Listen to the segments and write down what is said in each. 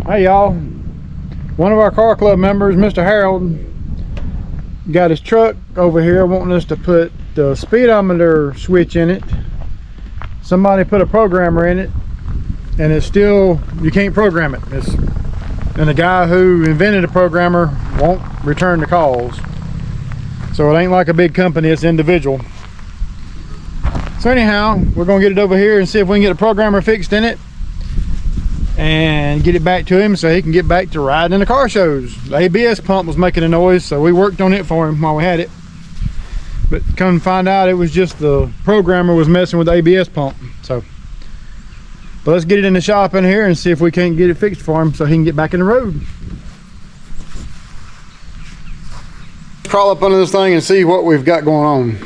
Hey y'all, one of our car club members, Mr. Harold, got his truck over here wanting us to put the speedometer switch in it. Somebody put a programmer in it and it's still, you can't program it. And the guy who invented the programmer won't return the calls. So it ain't like a big company, it's individual. So anyhow, we're gonna get it over here and see if we can get a programmer fixed in it and get it back to him so he can get back to riding in the car shows. The ABS pump was making a noise, so we worked on it for him while we had it. But come to find out, it was just the programmer was messing with the ABS pump. But let's get it in the shop in here and see if we can't get it fixed for him so he can get back in the road. Crawl up under this thing and see what we've got going on.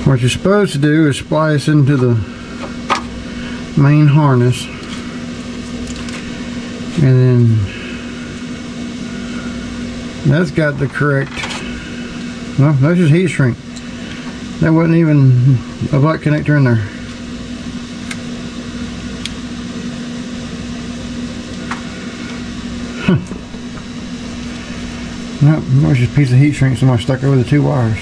What you're supposed to do is splice into the main harness, and then that's got the correct, well, that's just heat shrink. That wasn't even a butt connector in there. Nope, that was just a piece of heat shrink somebody stuck over the two wires.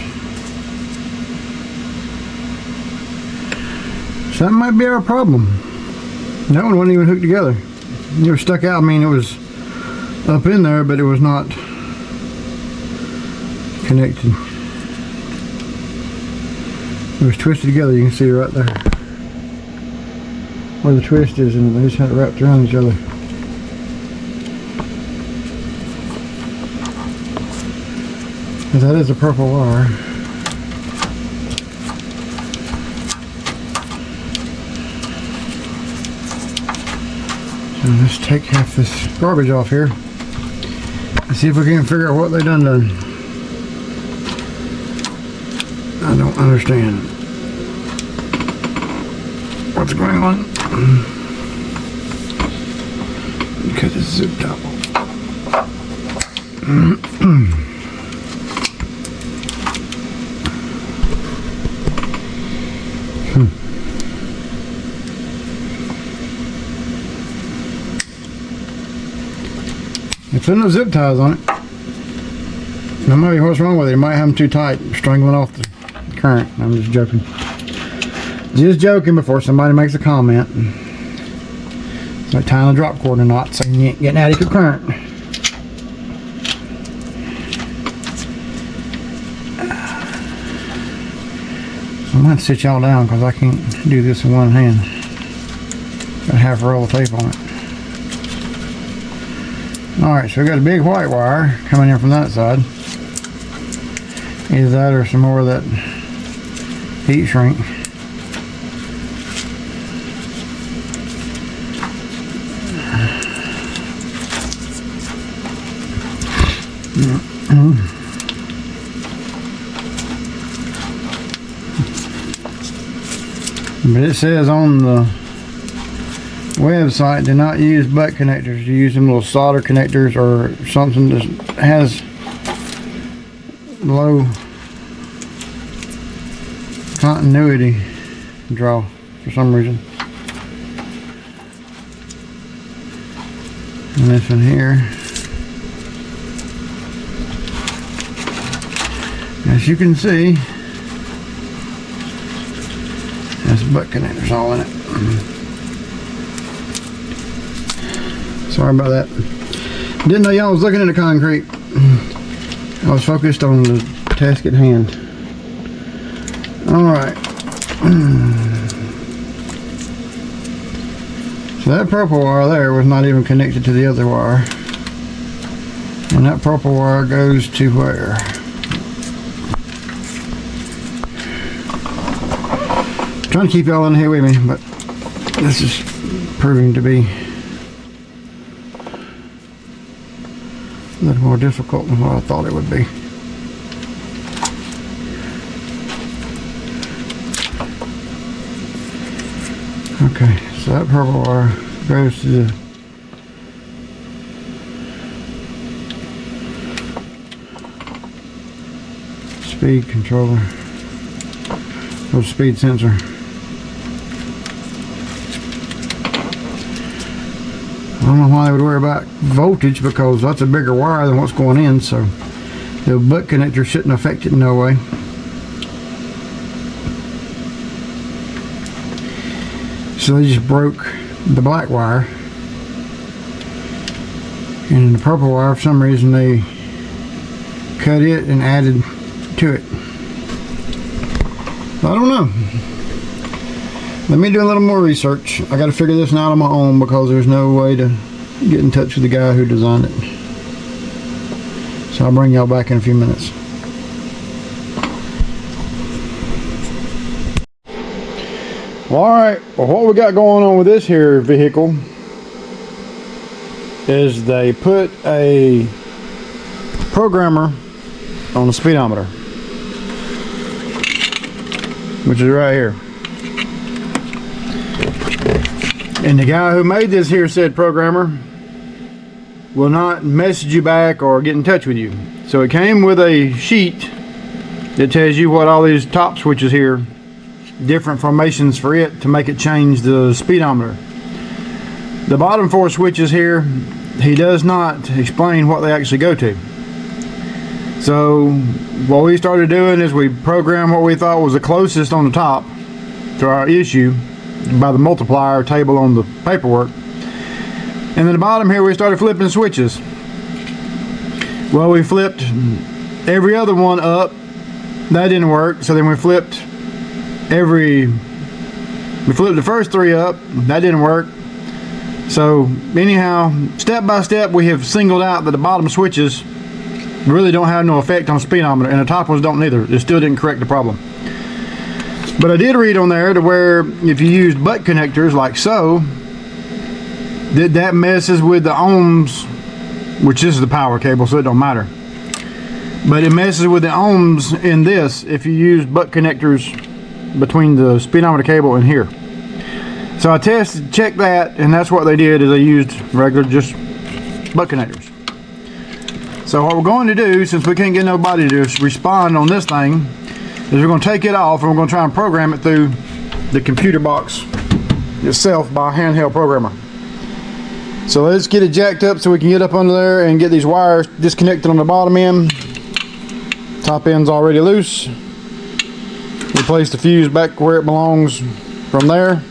So that might be our problem. That one wasn't even hooked together. It was stuck out. I mean, it was up in there, but it was not connected. It was twisted together. You can see right there where the twist is, and they just had it wrapped around each other. But that is a purple wire. And let's take half this garbage off here and see if we can figure out what they done. I don't understand what's going on. Cut this zip top off. If there's no zip ties on it, that might be what's wrong with it. It might have them too tight, strangling off the current. I'm just joking. Just joking before somebody makes a comment. It's like tying a drop cord or not, so you ain't getting adequate current. So I'm going to sit y'all down because I can't do this in one hand. Got half a roll of tape on it. Alright, so we got a big white wire coming in from that side. Either that or some more of that heat shrink. But it says on the website, do not use butt connectors. You use them little solder connectors or something that has low continuity draw for some reason. And this one here, as you can see, has butt connectors all in it. Sorry about that. Didn't know y'all was looking at the concrete. I was focused on the task at hand. Alright. So that purple wire there was not even connected to the other wire. And that purple wire goes to where? I'm trying to keep y'all in here with me, but this is proving to be a little more difficult than what I thought it would be. Okay, so that purple wire goes to the speed controller, or speed sensor. I don't know why they would worry about voltage, because that's a bigger wire than what's going in, so the butt connector shouldn't affect it in no way. So they just broke the black wire, and in the purple wire, for some reason, they cut it and added to it. I don't know. Let me do a little more research. I got to figure this out on my own, because there's no way to get in touch with the guy who designed it. So I'll bring y'all back in a few minutes. Alright, well, what we got going on with this here vehicle is they put a programmer on the speedometer, which is right here. And the guy who made this here said programmer will not message you back or get in touch with you. So it came with a sheet that tells you what all these top switches here, different formations for it to make it change the speedometer. The bottom 4 switches here, he does not explain what they actually go to. So what we started doing is we programmed what we thought was the closest on the top to our issue by the multiplier table on the paperwork. And then the bottom here we started flipping switches. Well, we flipped every other one up. That didn't work, so then we flipped the first 3 up. That didn't work. So anyhow, step by step, we have singled out that the bottom switches really don't have no effect on the speedometer, and the top ones don't either. It still didn't correct the problem. But I did read on there to where if you use butt connectors like so, that messes with the ohms, which this is the power cable, so it don't matter. But it messes with the ohms in this if you use butt connectors between the speedometer cable and here. So I checked that, and that's what they did, is they used regular just butt connectors. So what we're going to do, since we can't get nobody to respond on this thing, is we're going to take it off and we're going to try and program it through the computer box itself by a handheld programmer. So let's get it jacked up so we can get up under there and get these wires disconnected on the bottom end. Top end's already loose. Replace the fuse back where it belongs from there.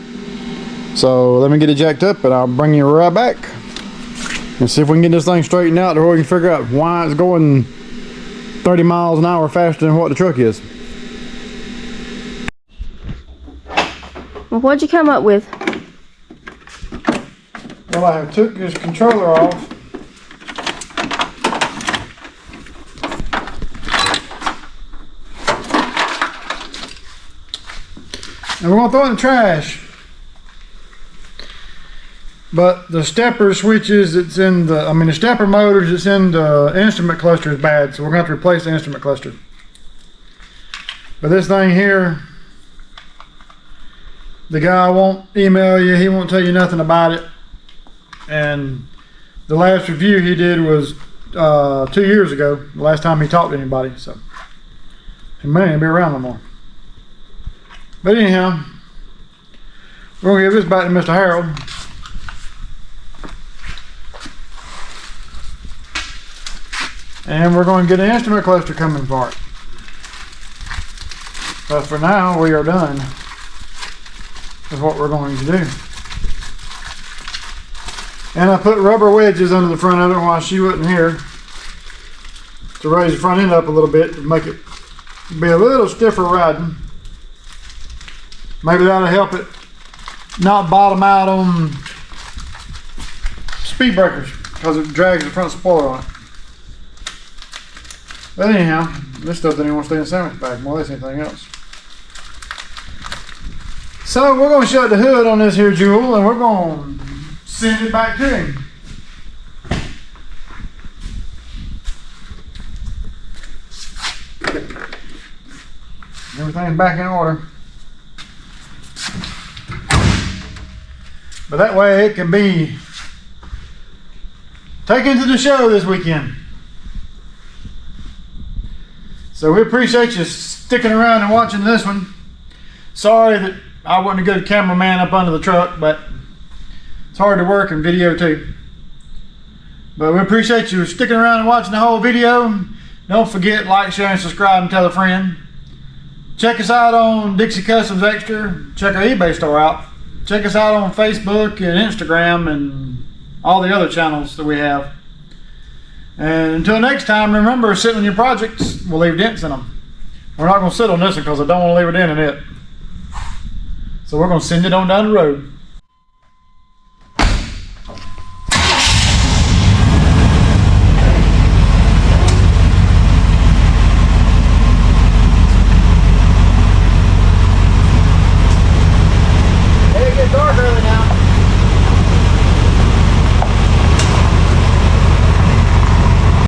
So let me get it jacked up and I'll bring you right back and see if we can get this thing straightened out, or we can figure out why it's going 30 miles an hour faster than what the truck is. Well, what'd you come up with? Well, I took this controller off. And we're going to throw it in the trash. But the stepper switches that's in the, the stepper motors that's in the instrument cluster is bad, so we're going to have to replace the instrument cluster. But this thing here, the guy won't email you, he won't tell you nothing about it. And the last review he did was 2 years ago, the last time he talked to anybody, so he may not be around no more. But anyhow, we're going to give this back to Mr. Harold. And we're going to get an instrument cluster coming for it. But for now, we are done with what we're going to do. And I put rubber wedges under the front of it while she wasn't here to raise the front end up a little bit to make it be a little stiffer riding. Maybe that'll help it not bottom out on speed breakers because it drags the front spoiler on it. But anyhow, this stuff doesn't even want to stay in the sandwich bag more than anything else. So we're going to shut the hood on this here jewel and we're going to send it back to him. Everything's back in order. But that way it can be taken to the show this weekend. So So we appreciate you sticking around and watching this one. Sorry that I wasn't a good cameraman up under the truck, but it's hard to work in video too. But we appreciate you sticking around and watching the whole video. Don't forget, like, share, and subscribe, and tell a friend. Check us out on Dixie Customs Extra. Check our eBay store out. Check us out on Facebook and Instagram and all the other channels that we have. And until next time, remember, sitting on your projects will leave dents in them. We're not going to sit on this one because I don't want to leave a dent in it. So we're going to send it on down the road.